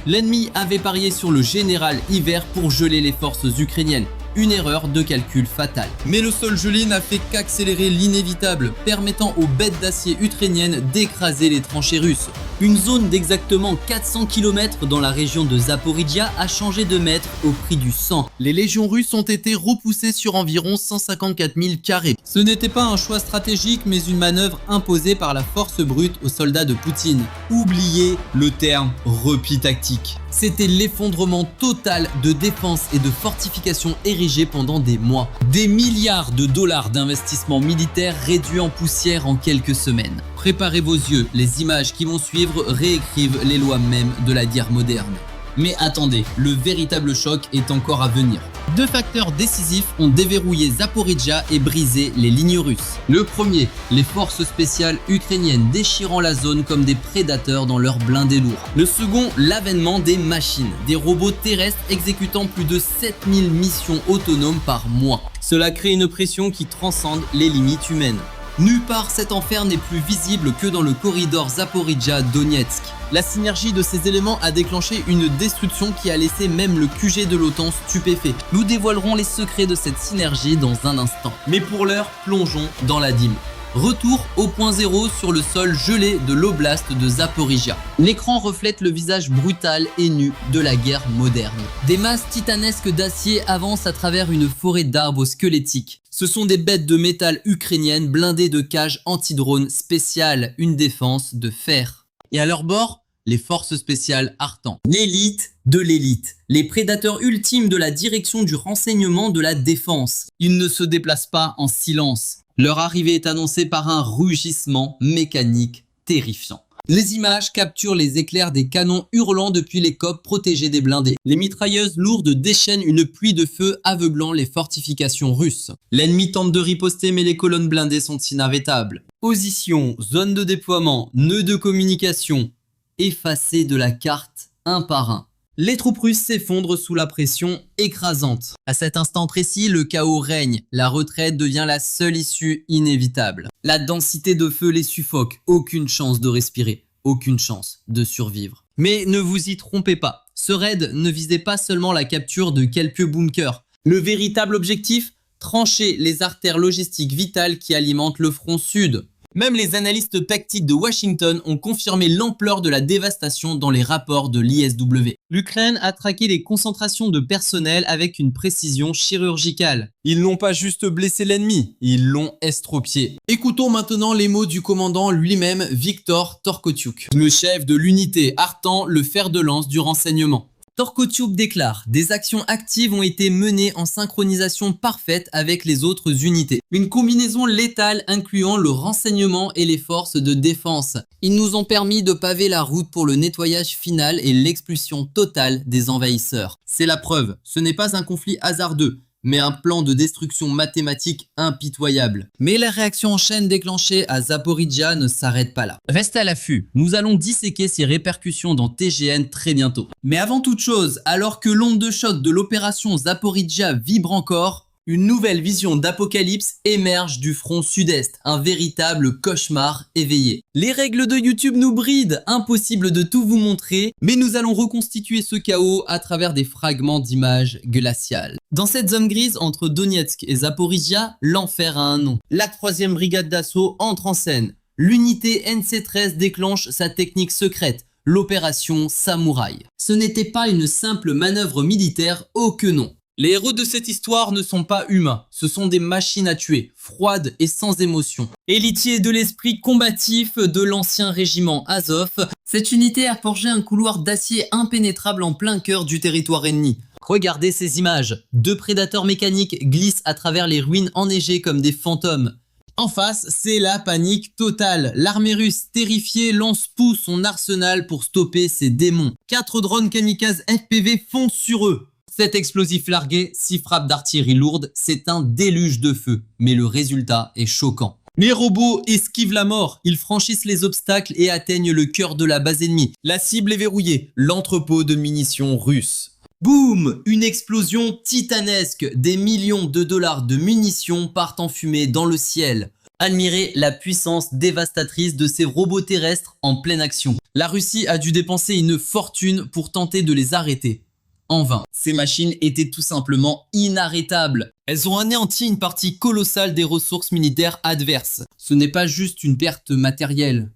L'ennemi avait parié sur le général Hiver pour geler les forces ukrainiennes. Une erreur de calcul fatale. Mais le sol gelé n'a fait qu'accélérer l'inévitable, permettant aux bêtes d'acier ukrainiennes d'écraser les tranchées russes. Une zone d'exactement 400 km dans la région de Zaporijia a changé de maître au prix du sang. Les légions russes ont été repoussées sur environ 154 000 carrés. Ce n'était pas un choix stratégique, mais une manœuvre imposée par la force brute aux soldats de Poutine. Oubliez le terme repli tactique. C'était l'effondrement total de défense et de fortifications érigées pendant des mois. Des milliards de dollars d'investissement militaire réduits en poussière en quelques semaines. Préparez vos yeux, les images qui vont suivre réécrivent les lois mêmes de la guerre moderne. Mais attendez, le véritable choc est encore à venir. Deux facteurs décisifs ont déverrouillé Zaporijia et brisé les lignes russes. Le premier, les forces spéciales ukrainiennes déchirant la zone comme des prédateurs dans leurs blindés lourds. Le second, l'avènement des machines, des robots terrestres exécutant plus de 7000 missions autonomes par mois. Cela crée une pression qui transcende les limites humaines. Nulle part cet enfer n'est plus visible que dans le corridor Zaporijia-Donetsk. La synergie de ces éléments a déclenché une destruction qui a laissé même le QG de l'OTAN stupéfait. Nous dévoilerons les secrets de cette synergie dans un instant. Mais pour l'heure, plongeons dans la dîme. Retour au point zéro sur le sol gelé de l'oblast de Zaporijia. L'écran reflète le visage brutal et nu de la guerre moderne. Des masses titanesques d'acier avancent à travers une forêt d'arbres squelettiques. Ce sont des bêtes de métal ukrainiennes blindées de cages anti-drones spéciales, une défense de fer. Et à leur bord, les forces spéciales Artan. L'élite de l'élite. Les prédateurs ultimes de la direction du renseignement de la défense. Ils ne se déplacent pas en silence. Leur arrivée est annoncée par un rugissement mécanique terrifiant. Les images capturent les éclairs des canons hurlant depuis les coques protégées des blindés. Les mitrailleuses lourdes déchaînent une pluie de feu aveuglant les fortifications russes. L'ennemi tente de riposter mais les colonnes blindées sont inarrêtables. Position, zone de déploiement, nœud de communication, effacés de la carte un par un. Les troupes russes s'effondrent sous la pression écrasante. À cet instant précis, le chaos règne. La retraite devient la seule issue inévitable. La densité de feu les suffoque. Aucune chance de respirer. Aucune chance de survivre. Mais ne vous y trompez pas. Ce raid ne visait pas seulement la capture de quelques bunkers. Le véritable objectif, trancher les artères logistiques vitales qui alimentent le front sud. Même les analystes tactiques de Washington ont confirmé l'ampleur de la dévastation dans les rapports de l'ISW. L'Ukraine a traqué les concentrations de personnel avec une précision chirurgicale. Ils n'ont pas juste blessé l'ennemi, ils l'ont estropié. Écoutons maintenant les mots du commandant lui-même, Viktor Torkotiuk, le chef de l'unité Artan, le fer de lance du renseignement. Torkotiuk déclare « Des actions actives ont été menées en synchronisation parfaite avec les autres unités. Une combinaison létale incluant le renseignement et les forces de défense. Ils nous ont permis de paver la route pour le nettoyage final et l'expulsion totale des envahisseurs. C'est la preuve, ce n'est pas un conflit hasardeux, mais un plan de destruction mathématique impitoyable. Mais la réaction en chaîne déclenchée à Zaporijia ne s'arrête pas là. Restez à l'affût, nous allons disséquer ces répercussions dans TGN très bientôt. Mais avant toute chose, alors que l'onde de choc de l'opération Zaporijia vibre encore, une nouvelle vision d'apocalypse émerge du front sud-est, un véritable cauchemar éveillé. Les règles de YouTube nous brident, impossible de tout vous montrer, mais nous allons reconstituer ce chaos à travers des fragments d'images glaciales. Dans cette zone grise entre Donetsk et Zaporijia, l'enfer a un nom. La 3e brigade d'assaut entre en scène. L'unité NC-13 déclenche sa technique secrète, l'opération Samouraï. Ce n'était pas une simple manœuvre militaire, oh que non. Les héros de cette histoire ne sont pas humains, ce sont des machines à tuer, froides et sans émotion. Héritier de l'esprit combatif de l'ancien régiment Azov, cette unité a forgé un couloir d'acier impénétrable en plein cœur du territoire ennemi. Regardez ces images, 2 prédateurs mécaniques glissent à travers les ruines enneigées comme des fantômes. En face, c'est la panique totale. L'armée russe terrifiée lance tout son arsenal pour stopper ces démons. 4 drones kamikazes FPV foncent sur eux. 7 explosifs largués, 6 frappes d'artillerie lourde, c'est un déluge de feu, mais le résultat est choquant. Les robots esquivent la mort, ils franchissent les obstacles et atteignent le cœur de la base ennemie. La cible est verrouillée, l'entrepôt de munitions russe. Boum! Une explosion titanesque, des millions de dollars de munitions partent en fumée dans le ciel. Admirez la puissance dévastatrice de ces robots terrestres en pleine action. La Russie a dû dépenser une fortune pour tenter de les arrêter. En vain. Ces machines étaient tout simplement inarrêtables. Elles ont anéanti une partie colossale des ressources militaires adverses. Ce n'est pas juste une perte matérielle.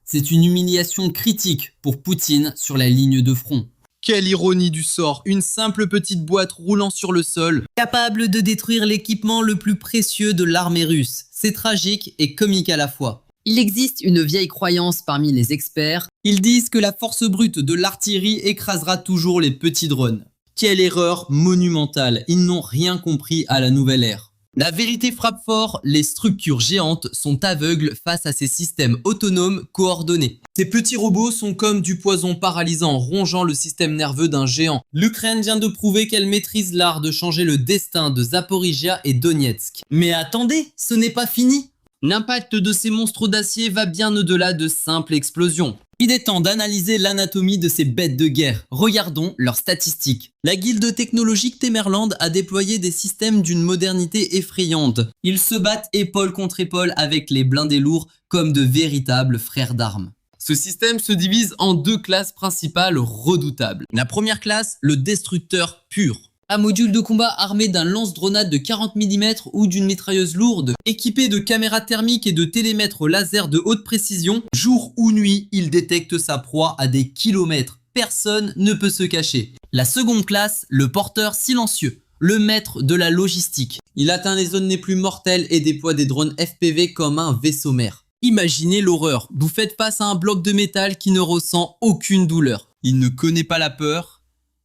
C'est une humiliation critique pour Poutine sur la ligne de front. Quelle ironie du sort, une simple petite boîte roulant sur le sol, capable de détruire l'équipement le plus précieux de l'armée russe. C'est tragique et comique à la fois. Il existe une vieille croyance parmi les experts. Ils disent que la force brute de l'artillerie écrasera toujours les petits drones. Quelle erreur monumentale, ils n'ont rien compris à la nouvelle ère. La vérité frappe fort, les structures géantes sont aveugles face à ces systèmes autonomes coordonnés. Ces petits robots sont comme du poison paralysant rongeant le système nerveux d'un géant. L'Ukraine vient de prouver qu'elle maîtrise l'art de changer le destin de Zaporizhia et Donetsk. Mais attendez, ce n'est pas fini. L'impact de ces monstres d'acier va bien au-delà de simples explosions. Il est temps d'analyser l'anatomie de ces bêtes de guerre. Regardons leurs statistiques. La guilde technologique Temerland a déployé des systèmes d'une modernité effrayante. Ils se battent épaule contre épaule avec les blindés lourds comme de véritables frères d'armes. Ce système se divise en deux classes principales redoutables. La première classe, le destructeur pur. Un module de combat armé d'un lance-grenade de 40 mm ou d'une mitrailleuse lourde, équipé de caméras thermiques et de télémètres laser de haute précision, jour ou nuit, il détecte sa proie à des kilomètres. Personne ne peut se cacher. La seconde classe, le porteur silencieux, le maître de la logistique. Il atteint les zones les plus mortelles et déploie des drones FPV comme un vaisseau mère. Imaginez l'horreur, vous faites face à un bloc de métal qui ne ressent aucune douleur. Il ne connaît pas la peur.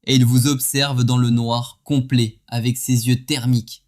Et il vous observe dans le noir complet avec ses yeux thermiques.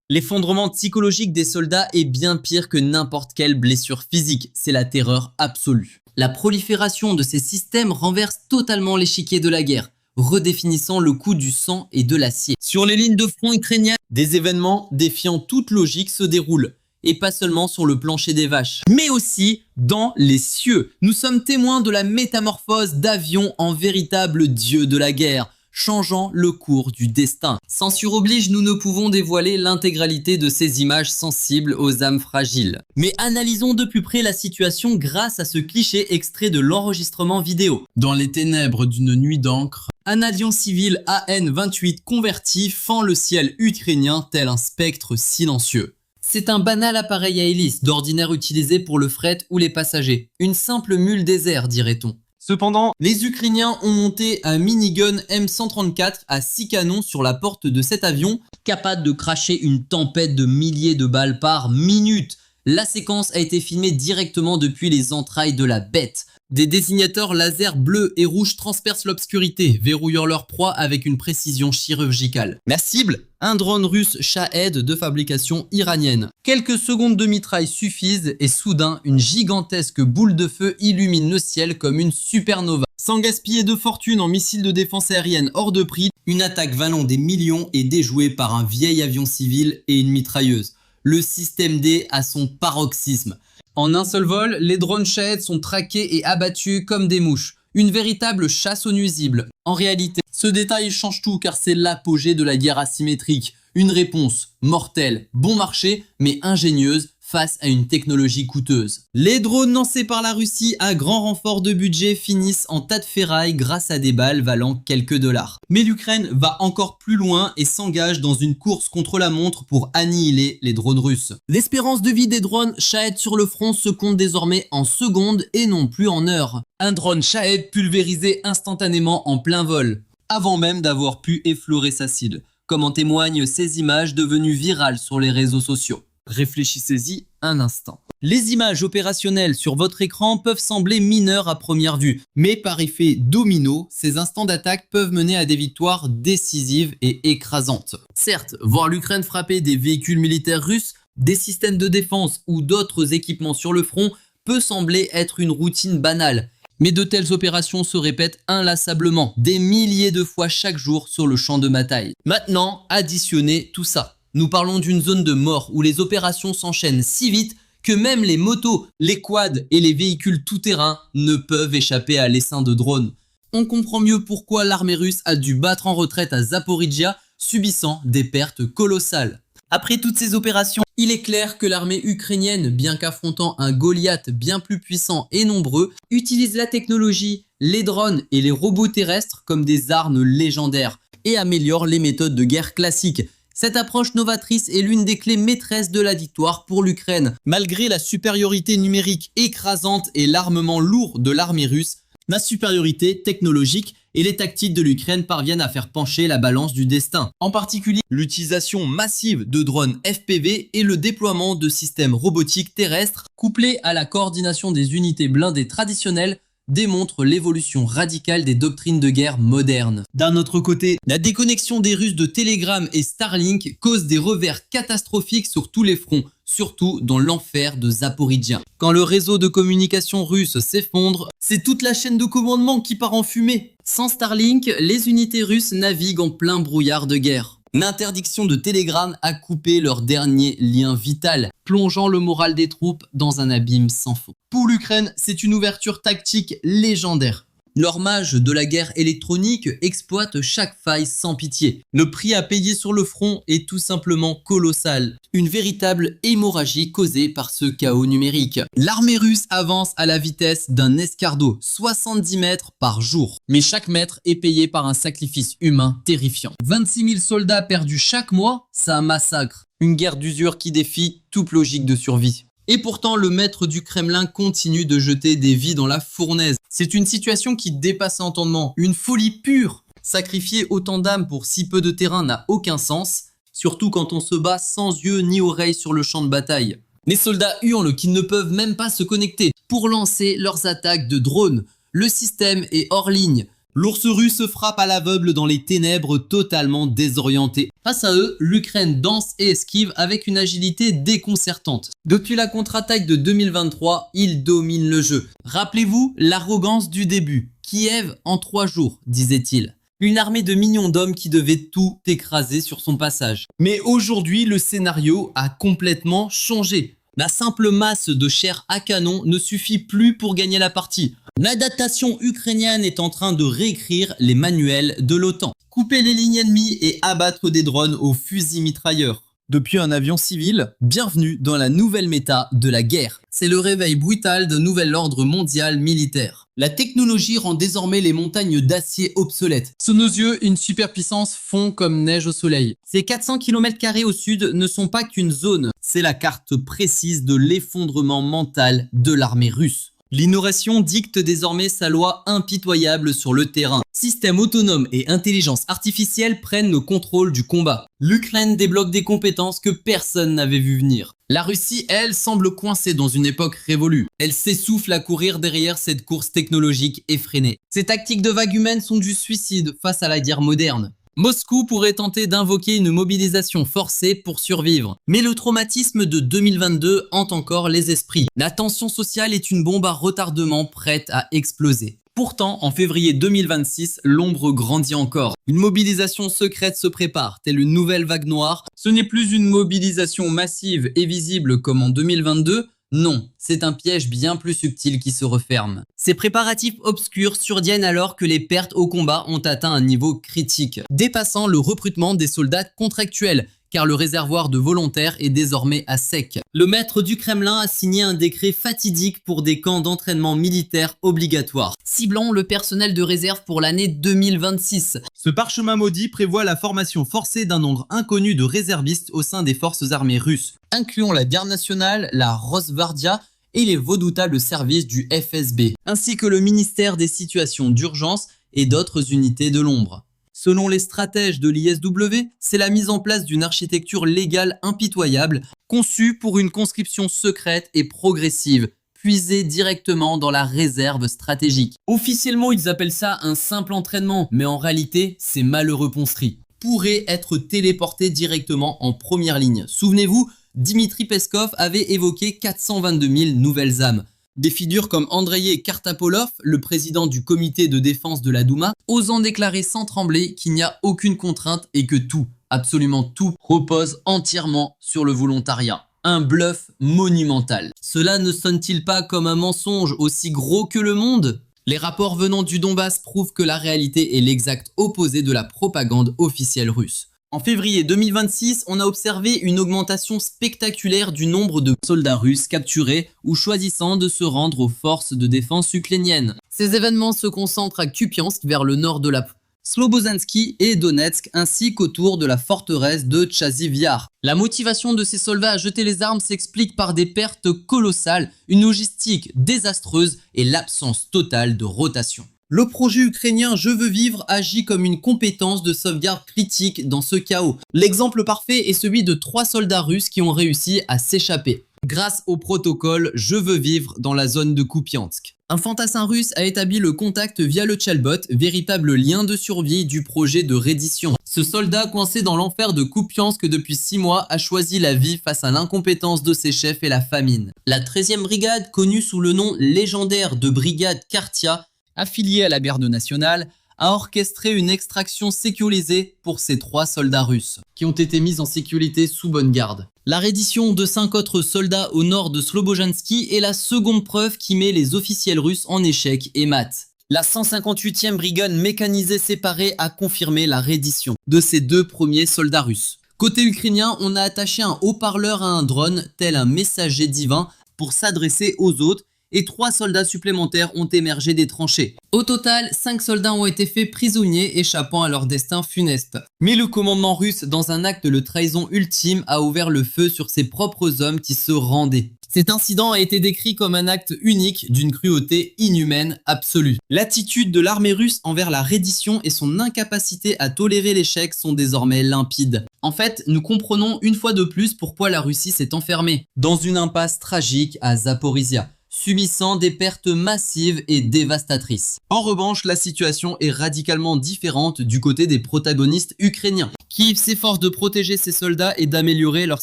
L'effondrement psychologique des soldats est bien pire que n'importe quelle blessure physique, c'est la terreur absolue. La prolifération de ces systèmes renverse totalement l'échiquier de la guerre, redéfinissant le coût du sang et de l'acier. Sur les lignes de front ukrainiennes, des événements défiant toute logique se déroulent. Et pas seulement sur le plancher des vaches, mais aussi dans les cieux. Nous sommes témoins de la métamorphose d'avions en véritables dieux de la guerre, changeant le cours du destin. Censure oblige, nous ne pouvons dévoiler l'intégralité de ces images sensibles aux âmes fragiles. Mais analysons de plus près la situation grâce à ce cliché extrait de l'enregistrement vidéo. Dans les ténèbres d'une nuit d'encre, un avion civil AN-28 converti fend le ciel ukrainien tel un spectre silencieux. C'est un banal appareil à hélice, d'ordinaire utilisé pour le fret ou les passagers. Une simple mule désert, dirait-on. Cependant, les Ukrainiens ont monté un minigun M134 à 6 canons sur la porte de cet avion, capable de cracher une tempête de milliers de balles par minute. La séquence a été filmée directement depuis les entrailles de la bête. Des désignateurs laser bleus et rouges transpercent l'obscurité, verrouillant leur proie avec une précision chirurgicale. La cible, un drone russe Shahed de fabrication iranienne. Quelques secondes de mitraille suffisent et soudain, une gigantesque boule de feu illumine le ciel comme une supernova. Sans gaspiller de fortune en missiles de défense aérienne hors de prix, une attaque valant des millions est déjouée par un vieil avion civil et une mitrailleuse. Le système D à son paroxysme. En un seul vol, les drones Shahed sont traqués et abattus comme des mouches. Une véritable chasse aux nuisibles. En réalité, ce détail change tout car c'est l'apogée de la guerre asymétrique. Une réponse mortelle, bon marché, mais ingénieuse face à une technologie coûteuse. Les drones lancés par la Russie à grand renfort de budget finissent en tas de ferraille grâce à des balles valant quelques dollars. Mais l'Ukraine va encore plus loin et s'engage dans une course contre la montre pour annihiler les drones russes. L'espérance de vie des drones Shahed sur le front se compte désormais en secondes et non plus en heures. Un drone Shahed pulvérisé instantanément en plein vol, avant même d'avoir pu effleurer sa cible, comme en témoignent ces images devenues virales sur les réseaux sociaux. Réfléchissez-y un instant. Les images opérationnelles sur votre écran peuvent sembler mineures à première vue, mais par effet domino, ces instants d'attaque peuvent mener à des victoires décisives et écrasantes. Certes, voir l'Ukraine frapper des véhicules militaires russes, des systèmes de défense ou d'autres équipements sur le front peut sembler être une routine banale. Mais de telles opérations se répètent inlassablement, des milliers de fois chaque jour sur le champ de bataille. Maintenant, additionnez tout ça. Nous parlons d'une zone de mort où les opérations s'enchaînent si vite que même les motos, les quads et les véhicules tout-terrain ne peuvent échapper à l'essaim de drones. On comprend mieux pourquoi l'armée russe a dû battre en retraite à Zaporizhia, subissant des pertes colossales. Après toutes ces opérations, Il est clair que l'armée ukrainienne, bien qu'affrontant un Goliath bien plus puissant et nombreux, utilise la technologie, les drones et les robots terrestres comme des armes légendaires et améliore les méthodes de guerre classiques. Cette approche novatrice est l'une des clés maîtresses de la victoire pour l'Ukraine. Malgré la supériorité numérique écrasante et l'armement lourd de l'armée russe, la supériorité technologique et les tactiques de l'Ukraine parviennent à faire pencher la balance du destin. En particulier, l'utilisation massive de drones FPV et le déploiement de systèmes robotiques terrestres, couplés à la coordination des unités blindées traditionnelles, démontre l'évolution radicale des doctrines de guerre modernes. D'un autre côté, la déconnexion des Russes de Telegram et Starlink cause des revers catastrophiques sur tous les fronts, surtout dans l'enfer de Zaporizhzhia. Quand le réseau de communication russe s'effondre, c'est toute la chaîne de commandement qui part en fumée. Sans Starlink, les unités russes naviguent en plein brouillard de guerre. L'interdiction de Telegram a coupé leur dernier lien vital, plongeant le moral des troupes dans un abîme sans fond. Pour l'Ukraine, c'est une ouverture tactique légendaire. Leurs mages de la guerre électronique exploitent chaque faille sans pitié. Le prix à payer sur le front est tout simplement colossal. Une véritable hémorragie causée par ce chaos numérique. L'armée russe avance à la vitesse d'un escargot, 70 mètres par jour. Mais chaque mètre est payé par un sacrifice humain terrifiant. 26 000 soldats perdus chaque mois, c'est un massacre. Une guerre d'usure qui défie toute logique de survie. Et pourtant, le maître du Kremlin continue de jeter des vies dans la fournaise. C'est une situation qui dépasse l'entendement, une folie pure. Sacrifier autant d'âmes pour si peu de terrain n'a aucun sens, surtout quand on se bat sans yeux ni oreilles sur le champ de bataille. Les soldats hurlent qu'ils ne peuvent même pas se connecter pour lancer leurs attaques de drones. Le système est hors ligne. L'ours russe frappe à l'aveugle dans les ténèbres, totalement désorienté. Face à eux, l'Ukraine danse et esquive avec une agilité déconcertante. Depuis la contre-attaque de 2023, ils dominent le jeu. Rappelez-vous l'arrogance du début. Kiev en 3 jours, disait-il. Une armée de millions d'hommes qui devait tout écraser sur son passage. Mais aujourd'hui, le scénario a complètement changé. La simple masse de chair à canon ne suffit plus pour gagner la partie. L'adaptation ukrainienne est en train de réécrire les manuels de l'OTAN. Couper les lignes ennemies et abattre des drones aux fusils mitrailleurs. Depuis un avion civil, bienvenue dans la nouvelle méta de la guerre. C'est le réveil brutal d'un nouvel ordre mondial militaire. La technologie rend désormais les montagnes d'acier obsolètes. Sous nos yeux, une superpuissance fond comme neige au soleil. Ces 400 km² au sud ne sont pas qu'une zone. C'est la carte précise de l'effondrement mental de l'armée russe. L'innovation dicte désormais sa loi impitoyable sur le terrain. Systèmes autonomes et intelligence artificielle prennent le contrôle du combat. L'Ukraine débloque des compétences que personne n'avait vu venir. La Russie, elle, semble coincée dans une époque révolue. Elle s'essouffle à courir derrière cette course technologique effrénée. Ces tactiques de vague humaine sont du suicide face à la guerre moderne. Moscou pourrait tenter d'invoquer une mobilisation forcée pour survivre. Mais le traumatisme de 2022 hante encore les esprits. La tension sociale est une bombe à retardement prête à exploser. Pourtant, en février 2026, l'ombre grandit encore. Une mobilisation secrète se prépare, telle une nouvelle vague noire. Ce n'est plus une mobilisation massive et visible comme en 2022, non, c'est un piège bien plus subtil qui se referme. Ces préparatifs obscurs surviennent alors que les pertes au combat ont atteint un niveau critique, dépassant le recrutement des soldats contractuels, car le réservoir de volontaires est désormais à sec. Le maître du Kremlin a signé un décret fatidique pour des camps d'entraînement militaire obligatoires, ciblant le personnel de réserve pour l'année 2026. Ce parchemin maudit prévoit la formation forcée d'un nombre inconnu de réservistes au sein des forces armées russes, incluant la garde nationale, la Rosgvardia et les redoutables services du FSB, ainsi que le ministère des situations d'urgence et d'autres unités de l'ombre. Selon les stratèges de l'ISW, c'est la mise en place d'une architecture légale impitoyable, conçue pour une conscription secrète et progressive, puisée directement dans la réserve stratégique. Officiellement, ils appellent ça un simple entraînement, mais en réalité, ces malheureux ponceries pourraient être téléportés directement en première ligne. Souvenez-vous, Dmitri Peskov avait évoqué 422 000 nouvelles âmes. Des figures comme Andrei Kartapolov, le président du comité de défense de la Douma, osant déclarer sans trembler qu'il n'y a aucune contrainte et que tout, absolument tout, repose entièrement sur le volontariat. Un bluff monumental. Cela ne sonne-t-il pas comme un mensonge aussi gros que le monde ? Les rapports venant du Donbass prouvent que la réalité est l'exact opposé de la propagande officielle russe. En février 2026, on a observé une augmentation spectaculaire du nombre de soldats russes capturés ou choisissant de se rendre aux forces de défense ukrainiennes. Ces événements se concentrent à Kupiansk vers le nord de la Slobozansky et Donetsk ainsi qu'autour de la forteresse de Chaziv Yar. La motivation de ces soldats à jeter les armes s'explique par des pertes colossales, une logistique désastreuse et l'absence totale de rotation. Le projet ukrainien Je veux vivre agit comme une compétence de sauvegarde critique dans ce chaos. L'exemple parfait est celui de 3 soldats russes qui ont réussi à s'échapper grâce au protocole Je veux vivre dans la zone de Kupiansk. Un fantassin russe a établi le contact via le chatbot, véritable lien de survie du projet de reddition. Ce soldat coincé dans l'enfer de Kupiansk depuis 6 mois a choisi la vie face à l'incompétence de ses chefs et la famine. La 13e brigade, connue sous le nom légendaire de brigade Kartia, affiliée à la garde nationale, a orchestré une extraction sécurisée pour ces 3 soldats russes, qui ont été mis en sécurité sous bonne garde. La reddition de 5 autres soldats au nord de Slobozansky est la seconde preuve qui met les officiels russes en échec et mat. La 158e brigade mécanisée séparée a confirmé la reddition de ces 2 premiers soldats russes. Côté ukrainien, on a attaché un haut-parleur à un drone, tel un messager divin, pour s'adresser aux autres, et 3 soldats supplémentaires ont émergé des tranchées. Au total, 5 soldats ont été faits prisonniers, échappant à leur destin funeste. Mais le commandement russe, dans un acte de trahison ultime, a ouvert le feu sur ses propres hommes qui se rendaient. Cet incident a été décrit comme un acte unique d'une cruauté inhumaine absolue. L'attitude de l'armée russe envers la reddition et son incapacité à tolérer l'échec sont désormais limpides. En fait, nous comprenons une fois de plus pourquoi la Russie s'est enfermée dans une impasse tragique à Zaporizhia, subissant des pertes massives et dévastatrices. En revanche, la situation est radicalement différente du côté des protagonistes ukrainiens. Kiev s'efforce de protéger ses soldats et d'améliorer leurs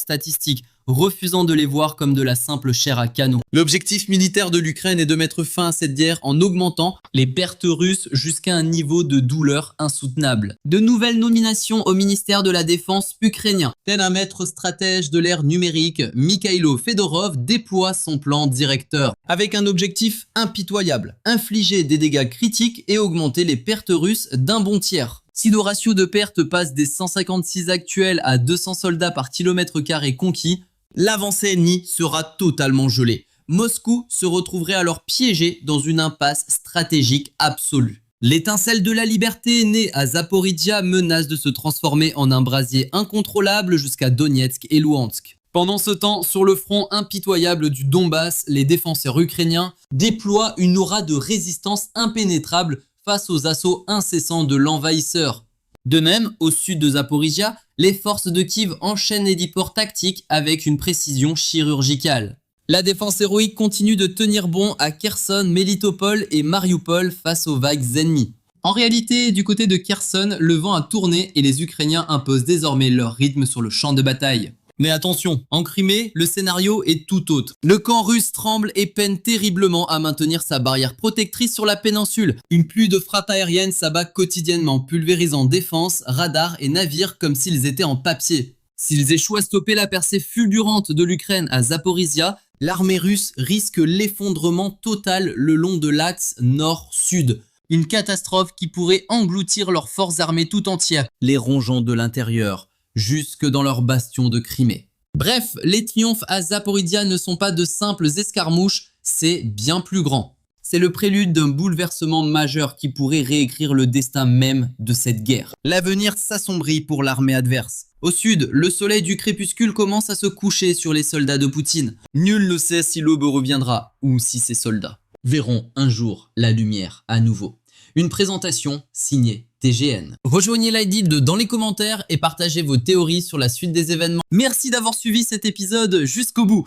statistiques, refusant de les voir comme de la simple chair à canon. L'objectif militaire de l'Ukraine est de mettre fin à cette guerre en augmentant les pertes russes jusqu'à un niveau de douleur insoutenable. De nouvelles nominations au ministère de la Défense ukrainien, tel un maître stratège de l'ère numérique, Mikhailo Fedorov déploie son plan directeur, avec un objectif impitoyable, infliger des dégâts critiques et augmenter les pertes russes d'un bon tiers. Si le ratio de pertes passe des 156 actuels à 200 soldats par kilomètre carré conquis, l'avancée ennemie sera totalement gelée. Moscou se retrouverait alors piégé dans une impasse stratégique absolue. L'étincelle de la liberté née à Zaporizhia menace de se transformer en un brasier incontrôlable jusqu'à Donetsk et Louhansk. Pendant ce temps, sur le front impitoyable du Donbass, les défenseurs ukrainiens déploient une aura de résistance impénétrable face aux assauts incessants de l'envahisseur. De même, au sud de Zaporizhia, les forces de Kiev enchaînent les déports tactiques avec une précision chirurgicale. La défense héroïque continue de tenir bon à Kherson, Melitopol et Mariupol face aux vagues ennemies. En réalité, du côté de Kherson, le vent a tourné et les Ukrainiens imposent désormais leur rythme sur le champ de bataille. Mais attention, en Crimée, le scénario est tout autre. Le camp russe tremble et peine terriblement à maintenir sa barrière protectrice sur la péninsule. Une pluie de frappes aériennes s'abat quotidiennement, pulvérisant défenses, radars et navires comme s'ils étaient en papier. S'ils échouent à stopper la percée fulgurante de l'Ukraine à Zaporizhia, l'armée russe risque l'effondrement total le long de l'axe nord-sud. Une catastrophe qui pourrait engloutir leurs forces armées tout entières, les rongeant de l'intérieur, jusque dans leur bastion de Crimée. Bref, les triomphes à Zaporizhia ne sont pas de simples escarmouches, c'est bien plus grand. C'est le prélude d'un bouleversement majeur qui pourrait réécrire le destin même de cette guerre. L'avenir s'assombrit pour l'armée adverse. Au sud, le soleil du crépuscule commence à se coucher sur les soldats de Poutine. Nul ne sait si l'aube reviendra ou si ces soldats verront un jour la lumière à nouveau. Une présentation signée TGN. Rejoignez l'ID dans les commentaires et partagez vos théories sur la suite des événements. Merci d'avoir suivi cet épisode jusqu'au bout.